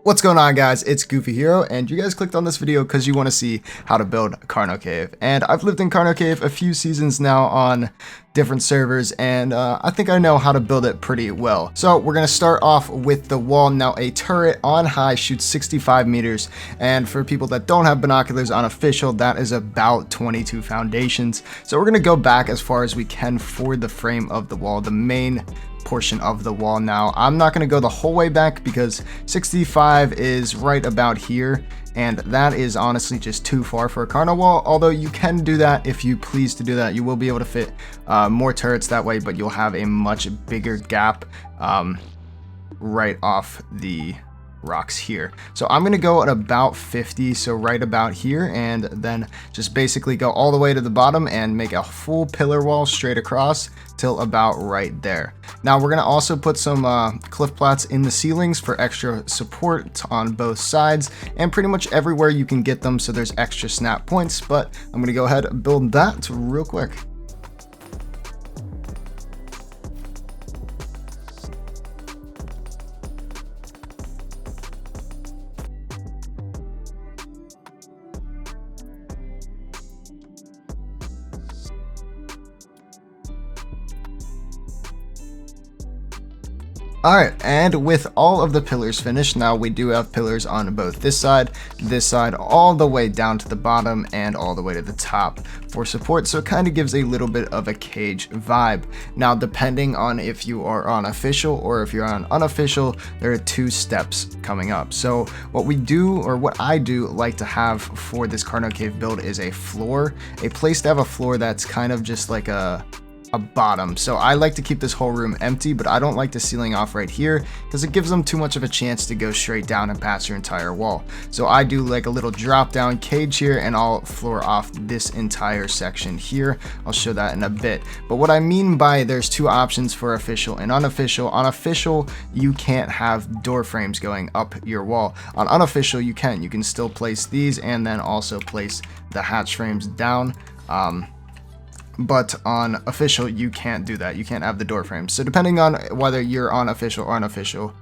What's going on, guys? It's Goofy Hero, and you guys clicked on this video because you want to see how to build Carno Cave. And I've lived in Carno Cave a few seasons now on different servers, and I think I know how to build it pretty well. So we're going to start off with the wall. Now, a turret on high shoots 65 meters, and for people that don't have binoculars on official, that is about 22 foundations. So we're going to go back as far as we can for the frame of the wall, the main portion of the wall. Now, I'm not going to go the whole way back because 65 is right about here, and that is honestly just too far for a Carno wall, although you can do that if you please to do that. You will be able to fit more turrets that way, but you'll have a much bigger gap right off the rocks here. So I'm going to go at about 50, so right about here, and then just basically go all the way to the bottom and make a full pillar wall straight across till about right there. Now we're going to also put some cliff plats in the ceilings for extra support on both sides and pretty much everywhere you can get them, so there's extra snap points. But I'm going to go ahead and build that real quick. Alright, and with all of the pillars finished, now we do have pillars on both this side, all the way down to the bottom, and all the way to the top for support, so it kind of gives a little bit of a cage vibe. Now, depending on if you are on official or if you're on unofficial, there are two steps coming up. So what we do, or what I do like to have for this Carno Cave build, is a floor, a place to have a floor that's kind of just like a bottom. So I like to keep this whole room empty, but I don't like the ceiling off right here because it gives them too much of a chance to go straight down and pass your entire wall. So I do like a little drop down cage here, and I'll floor off this entire section here. I'll show that in a bit. But what I mean by there's two options for official and unofficial. On official, you can't have door frames going up your wall. On unofficial, you can still place these and then also place the hatch frames down. But on official, you can't do that. You can't have the door frames. So depending on whether you're on official or unofficial,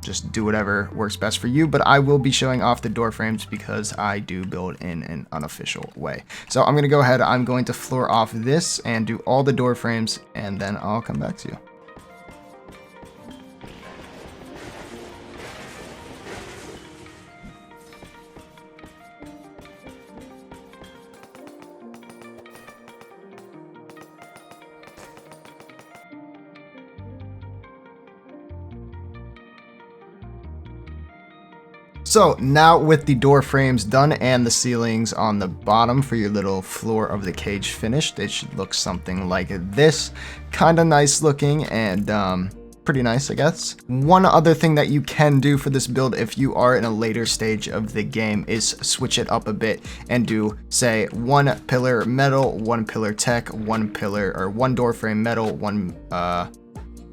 just do whatever works best for you. But I will be showing off the door frames because I do build in an unofficial way. So I'm going to go ahead. I'm going to floor off this and do all the door frames, and then I'll come back to you. So now with the door frames done and the ceilings on the bottom for your little floor of the cage finished, it should look something like this. Kind of nice looking and pretty nice, I guess. One other thing that you can do for this build if you are in a later stage of the game is switch it up a bit and do, say, one pillar metal, one pillar tech, one pillar or one door frame metal, one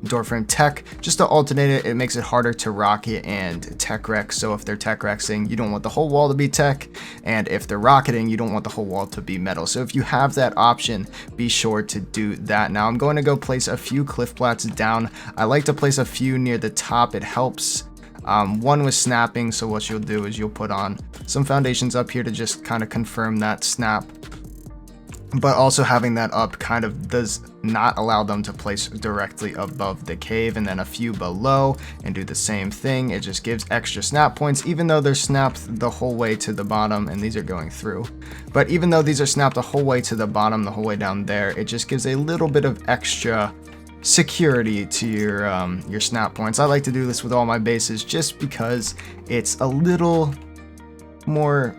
door frame tech, just to alternate it. It makes it harder to rocket and tech wreck. So if they're tech wrexing, you don't want the whole wall to be tech, and if they're rocketing, you don't want the whole wall to be metal. So if you have that option, be sure to do that. Now I'm going to go place a few cliff plats down. I like to place a few near the top. It helps one with snapping. So what you'll do is you'll put on some foundations up here to just kind of confirm that snap. But also having that up kind of does not allow them to place directly above the cave, and then a few below and do the same thing. It just gives extra snap points, even though they're snapped the whole way to the bottom, and these are going through. But even though these are snapped the whole way to the bottom, the whole way down there, it just gives a little bit of extra security to your snap points. I like to do this with all my bases just because it's a little more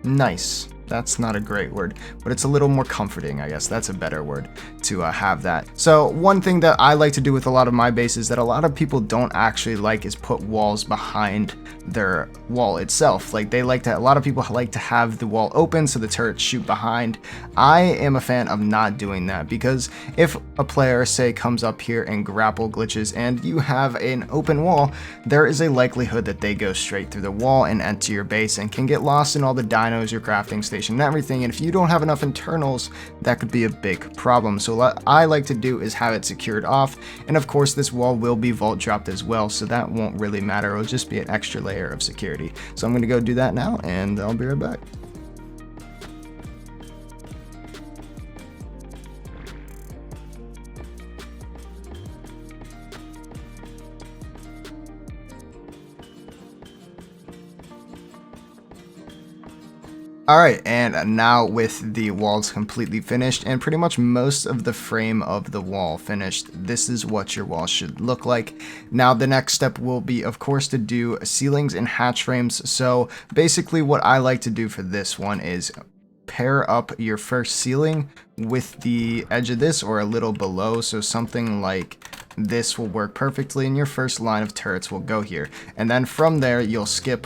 nice. That's not a great word, but it's a little more comforting, I guess. That's a better word to have that. So one thing that I like to do with a lot of my bases that a lot of people don't actually like is put walls behind their wall itself. Like a lot of people like to have the wall open so the turrets shoot behind. I am a fan of not doing that because if a player, say, comes up here and grapple glitches and you have an open wall, there is a likelihood that they go straight through the wall and enter your base and can get lost in all the dinos, your crafting station, and everything. And if you don't have enough internals, that could be a big problem. So what I like to do is have it secured off, and of course this wall will be vault dropped as well, so that won't really matter. It'll just be an extra layer of security. So I'm going to go do that now, and I'll be right back. Alright, and now with the walls completely finished and pretty much most of the frame of the wall finished, this is what your wall should look like. Now the next step will be, of course, to do ceilings and hatch frames. So basically what I like to do for this one is pair up your first ceiling with the edge of this or a little below, so something like this will work perfectly, and your first line of turrets will go here, and then from there you'll skip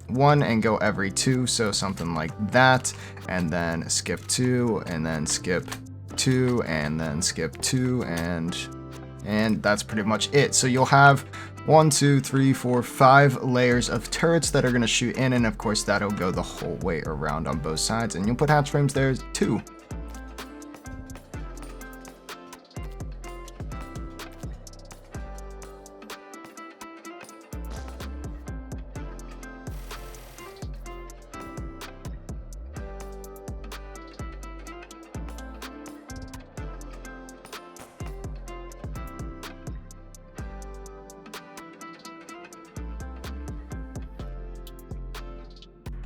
one and go every two, so something like that, and then skip two, and then skip two, and then skip two, and that's pretty much it. So you'll have 1, 2, 3, 4, 5 layers of turrets that are going to shoot in, and of course that'll go the whole way around on both sides, and you'll put hatch frames there too.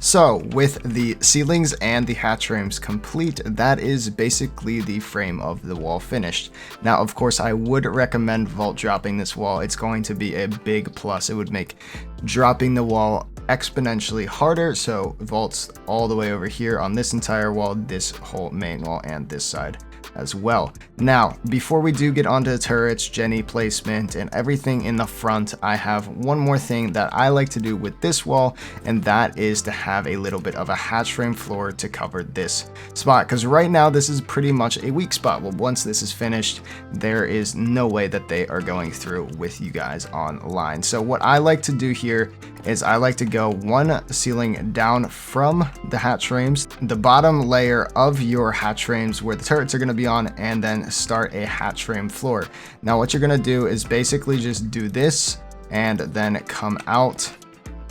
So with the ceilings and the hatch frames complete, that is basically the frame of the wall finished. Now, of course, I would recommend vault dropping this wall. It's going to be a big plus. It would make dropping the wall exponentially harder. So vaults all the way over here on this entire wall, this whole main wall, and this side as well. Now, before we do get onto the turrets, Jenny placement, and everything in the front, I have one more thing that I like to do with this wall, and that is to have a little bit of a hatch frame floor to cover this spot, because right now this is pretty much a weak spot. Well, once this is finished, there is no way that they are going through with you guys online. So what I like to do here is I like to go one ceiling down from the hatch frames, the bottom layer of your hatch frames where the turrets are going to be on, and then start a hatch frame floor. Now what you're going to do is basically just do this and then come out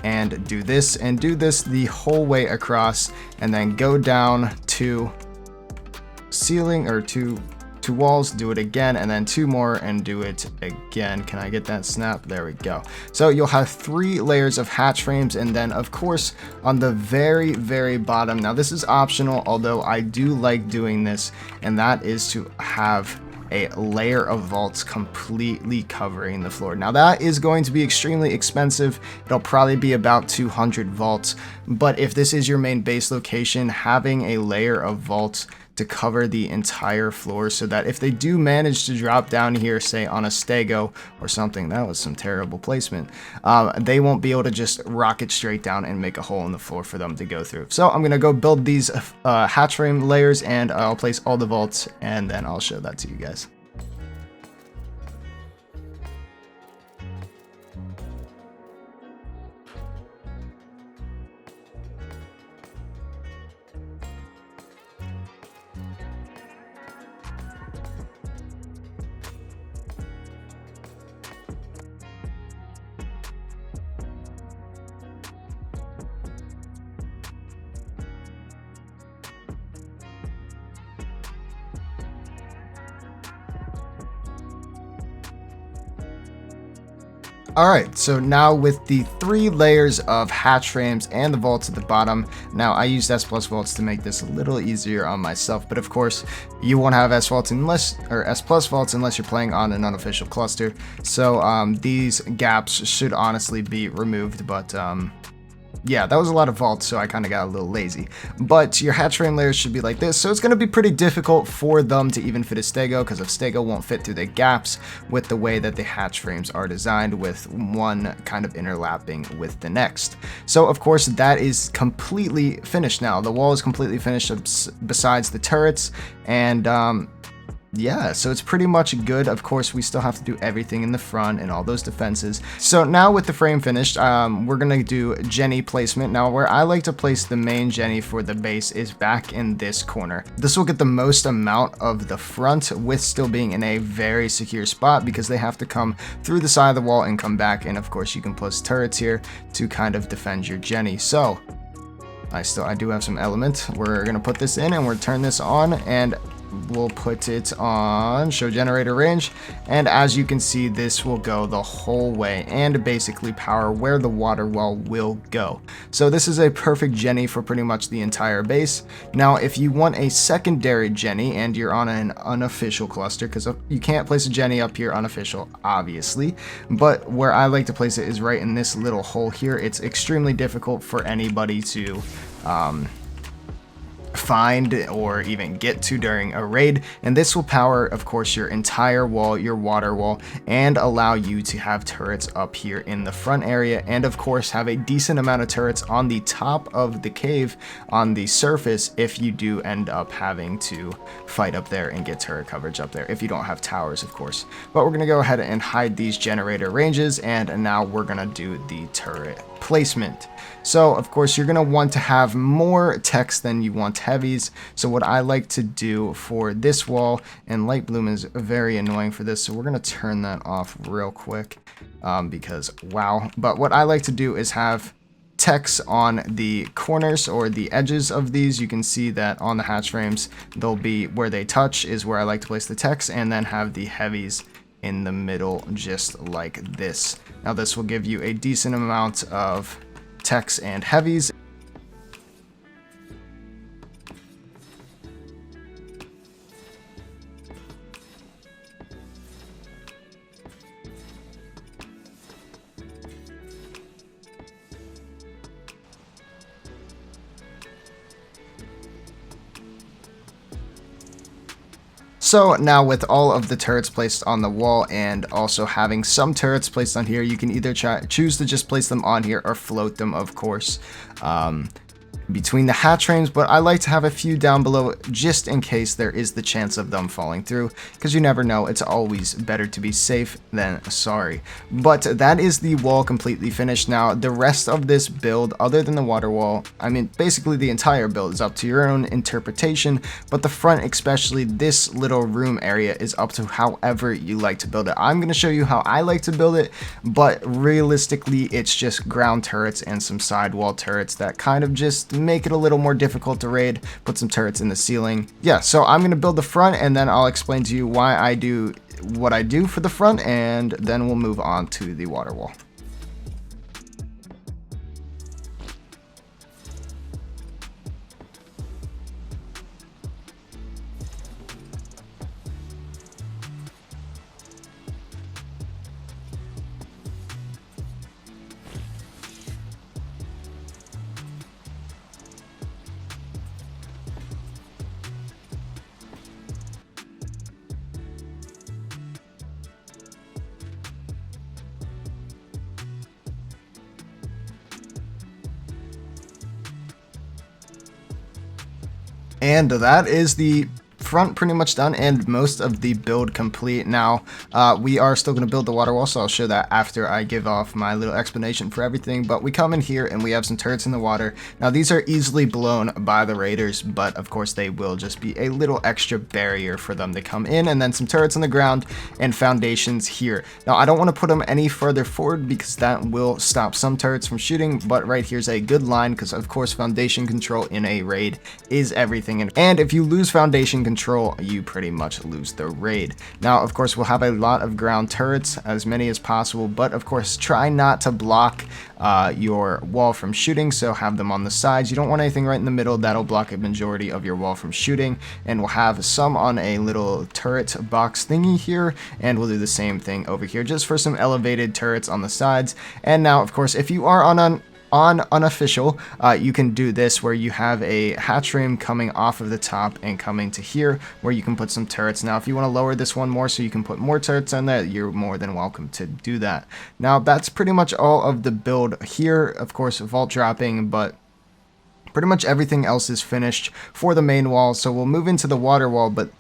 and do this and do this the whole way across, and then go down to ceiling or two walls, do it again, and then two more and do it again. Can I get that snap? There we go. So you'll have 3 layers of hatch frames, and then of course on the very bottom, now this is optional, although I do like doing this, and that is to have a layer of vaults completely covering the floor. Now that is going to be extremely expensive. It'll probably be about 200 vaults, but if this is your main base location, having a layer of vaults to cover the entire floor, so that if they do manage to drop down here, say on a stego or something, that was some terrible placement, they won't be able to just rocket straight down and make a hole in the floor for them to go through. So I'm gonna go build these hatch frame layers, and I'll place all the vaults, and then I'll show that to you guys. Alright, so now with the 3 layers of hatch frames and the vaults at the bottom, now I used S plus vaults to make this a little easier on myself, but of course you won't have S vaults unless, or S plus vaults unless you're playing on an unofficial cluster. So these gaps should honestly be removed, but yeah, that was a lot of vaults, so I kind of got a little lazy. But your hatch frame layers should be like this, so it's going to be pretty difficult for them to even fit a stego, because a stego won't fit through the gaps with the way that the hatch frames are designed, with one kind of interlapping with the next. So of course that is completely finished now. The wall is completely finished besides the turrets, and yeah, so it's pretty much good. Of course, we still have to do everything in the front and all those defenses. So now with the frame finished, we're going to do Jenny placement. Now, where I like to place the main Jenny for the base is back in this corner. This will get the most amount of the front with still being in a very secure spot because they have to come through the side of the wall and come back. And of course, you can place turrets here to kind of defend your Jenny. So I do have some element. We're going to put this in and we'll turn this on, and we'll put it on show generator range, and as you can see, this will go the whole way and basically power where the water well will go. So this is a perfect Jenny for pretty much the entire base. Now if you want a secondary Jenny and you're on an unofficial cluster, because you can't place a Jenny up here unofficial obviously, but where I like to place it is right in this little hole here. It's extremely difficult for anybody to find or even get to during a raid, and this will power of course your entire wall, your water wall, and allow you to have turrets up here in the front area, and of course have a decent amount of turrets on the top of the cave on the surface if you do end up having to fight up there and get turret coverage up there, if you don't have towers of course. But we're gonna go ahead and hide these generator ranges, and now we're gonna do the turret placement. So of course you're going to want to have more text than you want heavies. So what I like to do for this wall, and light bloom is very annoying for this, so we're going to turn that off real quick because wow. But what I like to do is have text on the corners or the edges of these. You can see that on the hatch frames they'll be where they touch is where I like to place the text, and then have the heavies in the middle just like this. Now this will give you a decent amount of techs and heavies. So now with all of the turrets placed on the wall and also having some turrets placed on here, you can either choose to just place them on here or float them, of course, between the hatch frames, but I like to have a few down below just in case there is the chance of them falling through, because you never know. It's always better to be safe than sorry. But that is the wall completely finished. Now the rest of this build, other than the water wall, I mean basically the entire build is up to your own interpretation, but the front, especially this little room area, is up to however you like to build it. I'm going to show you how I like to build it, but realistically it's just ground turrets and some sidewall turrets that kind of just make it a little more difficult to raid. Put some turrets in the ceiling. Yeah, so I'm going to build the front, and then I'll explain to you why I do what I do for the front, and then we'll move on to the water wall. And that is the front pretty much done and most of the build complete. Now we are still going to build the water wall, so I'll show that after I give off my little explanation for everything. But we come in here and we have some turrets in the water. Now these are easily blown by the raiders, but of course they will just be a little extra barrier for them to come in, and then some turrets on the ground and foundations here. Now I don't want to put them any further forward because that will stop some turrets from shooting, but right here's a good line because of course foundation control in a raid is everything, and if you lose foundation control, you pretty much lose the raid. Now of course we'll have a lot of ground turrets, as many as possible, but of course try not to block your wall from shooting, so have them on the sides. You don't want anything right in the middle, that'll block a majority of your wall from shooting. And we'll have some on a little turret box thingy here, and we'll do the same thing over here just for some elevated turrets on the sides. And now of course if you are on unofficial, you can do this where you have a hatch frame coming off of the top and coming to here where you can put some turrets. Now if you want to lower this one more so you can put more turrets on there, you're more than welcome to do that. Now that's pretty much all of the build here. Of course vault dropping, but Pretty much everything else is finished for the main wall, so we'll move into the water wall. But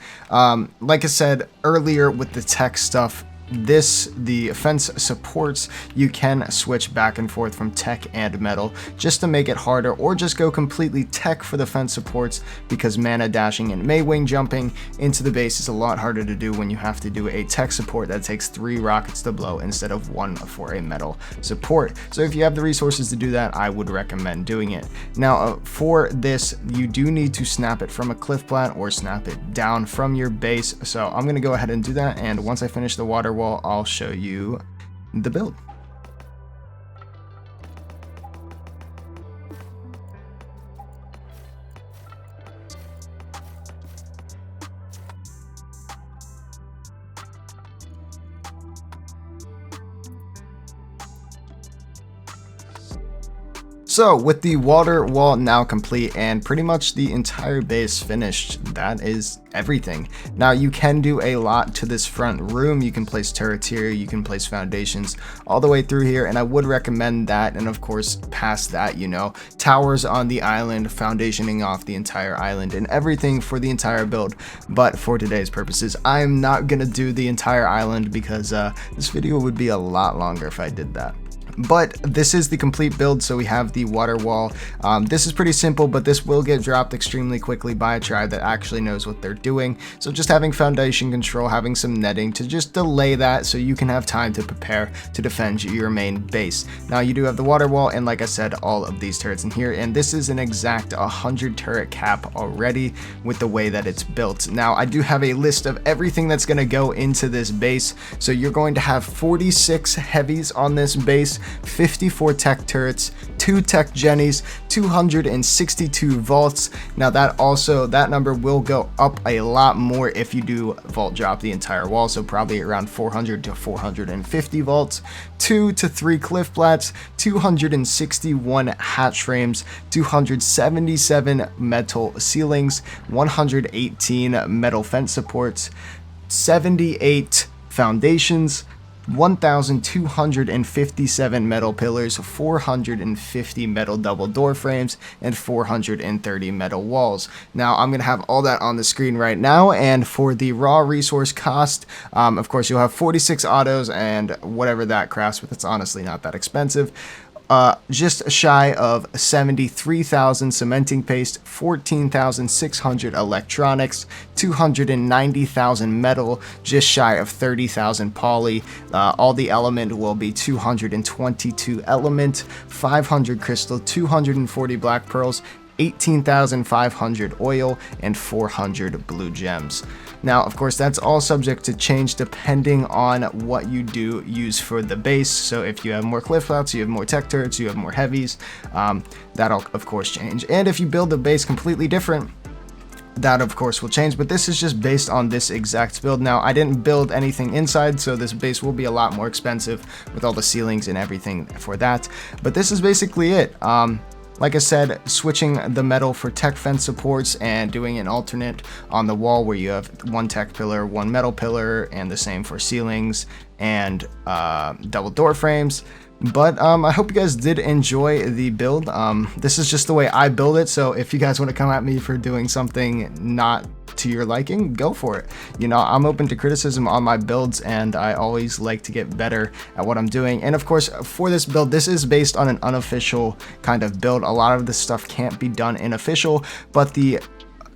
like I said earlier with the tech stuff, the fence supports, you can switch back and forth from tech and metal just to make it harder, or just go completely tech for the fence supports, because mana dashing and Maywing jumping into the base is a lot harder to do when you have to do a tech support that takes 3 rockets to blow instead of 1 for a metal support. So if you have the resources to do that, I would recommend doing it. Now for this, you do need to snap it from a cliff plant or snap it down from your base, so I'm going to go ahead and do that, and once I finish the water wall, I'll show you the build. So with the water wall now complete and pretty much the entire base finished, that is everything. Now you can do a lot to this front room. You can place turrets here, you can place foundations all the way through here, and I would recommend that. And of course past that, you know, towers on the island, foundationing off the entire island, and everything for the entire build. But for today's purposes, I'm not gonna do the entire island because this video would be a lot longer if I did that. But this is the complete build. So we have the water wall. This is pretty simple, but this will get dropped extremely quickly by a tribe that actually knows what they're doing. So just having foundation control, having some netting to just delay that so you can have time to prepare to defend your main base. Now you do have the water wall, and like I said, all of these turrets in here, and this is an exact 100 turret cap already with the way that it's built. Now I do have a list of everything that's going to go into this base. So you're going to have 46 heavies on this base, 54 tech turrets, 2 tech jennies, 262 vaults. Now that number will go up a lot more if you do vault drop the entire wall, so probably around 400 to 450 vaults, 2 to 3 cliff plats, 261 hatch frames, 277 metal ceilings, 118 metal fence supports, 78 foundations, 1,257 metal pillars, 450 metal double door frames, and 430 metal walls. Now I'm going to have all that on the screen right now, and for the raw resource cost, of course you'll have 46 autos and whatever that crafts with. It's honestly not that expensive. Just shy of 73,000 cementing paste, 14,600 electronics, 290,000 metal, just shy of 30,000 poly. All the element will be 222 element, 500 crystal, 240 black pearls, 18,500 oil, and 400 blue gems. Now, of course, that's all subject to change depending on what you do use for the base. So if you have more cliff flats, you have more tech turrets, you have more heavies, that'll of course change. And if you build the base completely different, that of course will change, but this is just based on this exact build. Now I didn't build anything inside, so this base will be a lot more expensive with all the ceilings and everything for that, but this is basically it. Like I said, switching the metal for tech fence supports and doing an alternate on the wall where you have 1 tech pillar, 1 metal pillar, and the same for ceilings and double door frames. But I hope you guys did enjoy the build. This is just the way I build it, so if you guys want to come at me for doing something not to your liking, go for it. You know, I'm open to criticism on my builds, and I always like to get better at what I'm doing. And of course, for this build, this is based on an unofficial kind of build. A lot of this stuff can't be done in official, but the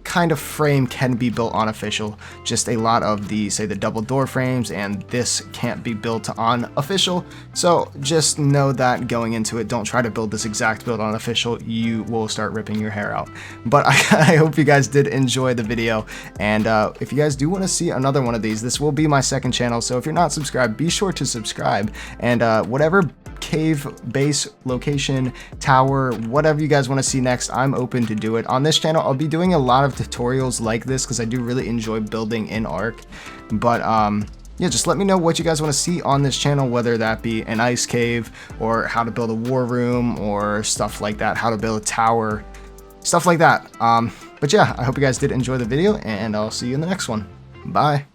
kind of frame can be built on official. Just a lot of the, say, the double door frames and this can't be built on official. So just know that going into it, don't try to build this exact build on official. You will start ripping your hair out. But I hope you guys did enjoy the video. And if you guys do want to see another one of these, this will be my second channel. So if you're not subscribed, be sure to subscribe. And whatever cave, base, location, tower, whatever you guys want to see next, I'm open to do it. On this channel, I'll be doing a lot of tutorials like this because I do really enjoy building in Ark. But yeah, just let me know what you guys want to see on this channel, whether that be an ice cave or how to build a war room or stuff like that, how to build a tower, stuff like that. But yeah, I hope you guys did enjoy the video, and I'll see you in the next one. Bye.